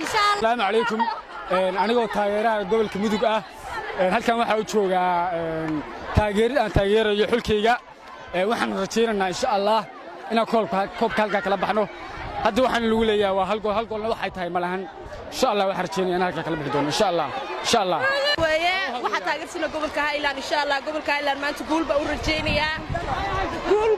السلام عليكم anigoo taageeraha gobolka mudug ah halkan waxa uu joogaa taageerayo xulkeyga waxaan rajaynaynaa insha Allah inaan koobka halka kala baxno hadda waxaan lagu leeyahay waa hal goolna waxay tahay malahan insha Allah waxaan rajaynayaa inaan halka kala bixi doono insha Allah weeye waxa taageersana gobolka Highland insha Allah gobolka Highland maanta guul baa u rajaynayaa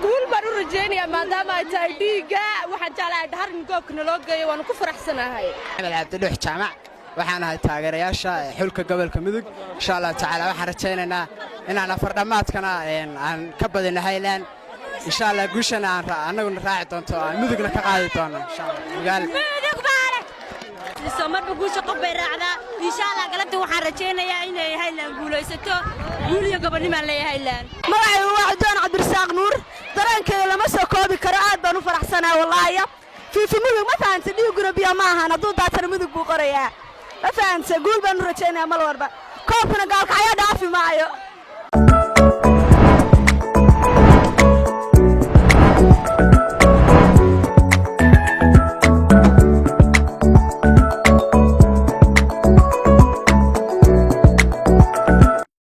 guul baan u rajaynayaa maadaama ay tahay dhiiga waxaan jeclahay dharin goobka loo geeyo waan ku faraxsanahay Axmed Cabdi Jaamac waxaan ahay taageerayaasha xulka gobolka mudug insha Allah taala waxaan rajaynaynaa inaan afar dhamaadkana aan ka badino Highland insha Allah guushana aan anaguna raaci doonto mudugna ka qaadi doono insha Allah marba guusha qof bay raacdaa insha Allah galabta waxaan rajaynayaa inay Highland guulaysato guuliyo gobonimo leeyahay Highland magacaygu waa Cabdaan Cabdirasaaq Nuur dareenkeeda lama soo koobi karo aad baan u faraxsanahay wallahi fiifi mudug ma fahanti dhiiguna biyo ma ahan hadduu daatana mudug buu qorayaa ma fahanti guul baan u rajaynayaa mal warba koobkana gaalka ayaa dhaafi maayo